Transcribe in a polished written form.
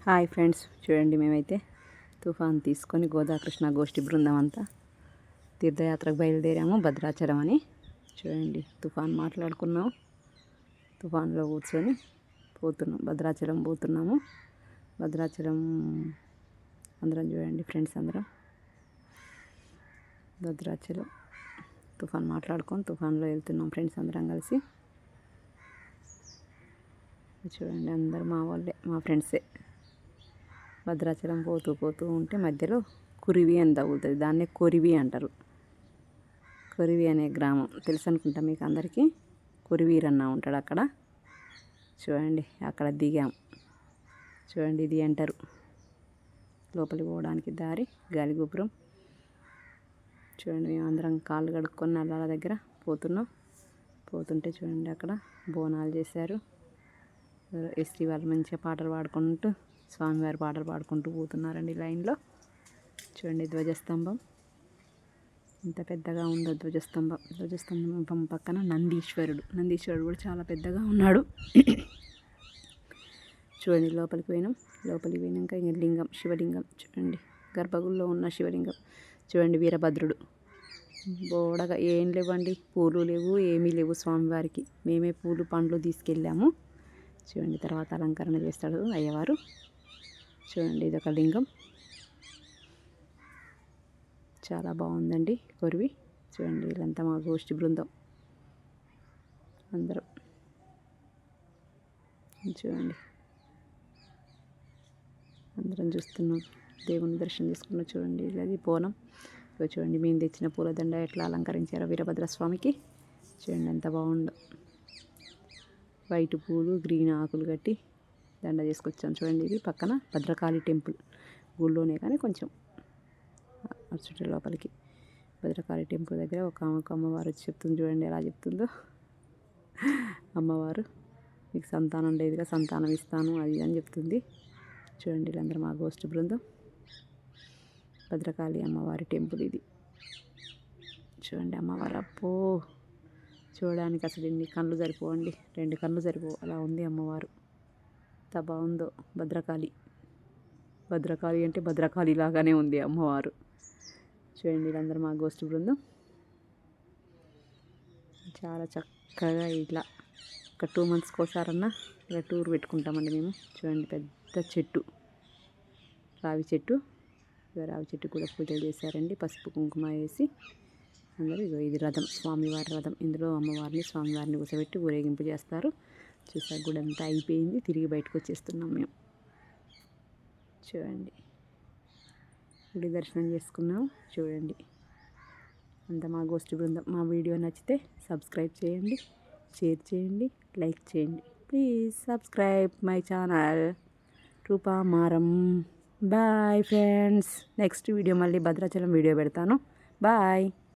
Hi friends, చూడండి మేమైతే తుఫాన్ తీసుకొని గోదాకృష్ణ గోష్ఠి బృందం అంతా తీర్థయాత్రకు బయలుదేరాము భద్రాచలం అని. చూడండి తుఫాన్ మాట్లాడుకున్నాం, తుఫాన్లో కూర్చొని పోతున్నాం, భద్రాచలం పోతున్నాము. భద్రాచలం అందరం చూడండి ఫ్రెండ్స్, అందరం భద్రాచలం తుఫాన్ మాట్లాడుకొని తుఫాన్లో వెళ్తున్నాం ఫ్రెండ్స్ అందరం కలిసి. చూడండి అందరు మా వాళ్ళే, మా ఫ్రెండ్సే. భద్రాచలం పోతూ ఉంటే మధ్యలో కురివి అని తగులుతుంది, దాన్నే కొరివి అంటారు. కొరివి అనే గ్రామం తెలుసు అనుకుంటా మీకు అందరికీ. కొరివీరన్న ఉంటాడు అక్కడ. చూడండి అక్కడ దిగాం. చూడండి ఇది అంటారు లోపలికి పోవడానికి దారి, గాలిగోపురం. చూడండి మేము అందరం కాళ్ళు కడుక్కొని నల్లాల దగ్గర పోతున్నాం. పోతుంటే చూడండి అక్కడ బోనాలు చేశారు. ఎస్టీ వాళ్ళు మంచిగా పాటలు పాడుకుంటూ, స్వామివారి పాటలు పాడుకుంటూ పోతున్నారండి లైన్లో. చూడండి ధ్వజస్తంభం ఇంత పెద్దగా ఉందో ధ్వజస్తంభం. ధ్వజస్తంభం పక్కన నందీశ్వరుడు కూడా చాలా పెద్దగా ఉన్నాడు. చూడండి లోపలికి పోయినాక ఇంక లింగం, శివలింగం చూడండి, గర్భగుడిలో ఉన్న శివలింగం. చూడండి వీరభద్రుడు బోడగా ఏం లేవండి, పూలు లేవు, ఏమీ లేవు స్వామివారికి. మేమే పూలు పండ్లు తీసుకెళ్ళాము. చూడండి తర్వాత అలంకరణ చేస్తాడు అయ్యవారు. చూడండి ఇదొక లింగం, చాలా బాగుందండి కొరివి. చూడండి వీళ్ళంతా మా గోష్ఠి బృందం అందరం. చూడండి అందరం చూస్తున్నాం, దేవుని దర్శనం చేసుకున్నాం. చూడండి ఇది బోనం. చూడండి మేము తెచ్చిన పూలదండ ఎట్లా అలంకరించారో వీరభద్రస్వామికి. చూడండి ఎంత బాగుందో, వైట్ పూలు, గ్రీన్ ఆకులు కట్టి దండ చేసుకొచ్చాం. చూడండి ఇది పక్కన భద్రకాళి టెంపుల్, ఊళ్ళోనే కానీ కొంచెం చుట్టూ లోపలికి. భద్రకాళి టెంపుల్ దగ్గర ఒక అమ్మవారు వచ్చి చెప్తుంది. చూడండి ఎలా చెప్తుందో అమ్మవారు. మీకు సంతానం లేదుగా, సంతానం ఇస్తాను అది అని చెప్తుంది. చూడండి వీళ్ళందరూ మా గోష్ఠి బృందం. భద్రకాళి అమ్మవారి టెంపుల్ ఇది. చూడండి అమ్మవారు అప్పో, చూడడానికి అసలు ఎన్ని కళ్ళు సరిపోవండి, 2 కళ్ళు సరిపోవు, అలా ఉంది అమ్మవారు. ఎంత బాగుందో. భద్రకాళి అంటే భద్రకాళి లాగానే ఉంది అమ్మవారు. చూడండి వీళ్ళందరూ మా గోష్ఠి బృందం. చాలా చక్కగా ఇట్లా ఒక 2 మంత్స్కి ఒకసారన్నా ఇలా టూర్ పెట్టుకుంటామండి మేము. చూడండి పెద్ద చెట్టు, రావి చెట్టు. రావి చెట్టు కూడా పూజలు చేశారండి, పసుపు కుంకుమ వేసి అందరూ. ఇది రథం, స్వామివారి రథం. ఇందులో అమ్మవారిని స్వామివారిని కూర్చోబెట్టి ఊరేగింపు చేస్తారు. చూసాక గుడి అంతా అయిపోయింది, తిరిగి బయటకు వచ్చేస్తున్నాం మేము. చూడండి గుడి దర్శనం చేసుకున్నాం. చూడండి అంత మా గోష్ఠి బృందం. మా వీడియో నచ్చితే సబ్స్క్రైబ్ చేయండి, షేర్ చేయండి, లైక్ చేయండి. ప్లీజ్ సబ్స్క్రైబ్ మై ఛానల్ రూపామారం. బాయ్ ఫ్రెండ్స్, నెక్స్ట్ వీడియో మళ్ళీ భద్రాచలం వీడియో పెడతాను. బాయ్.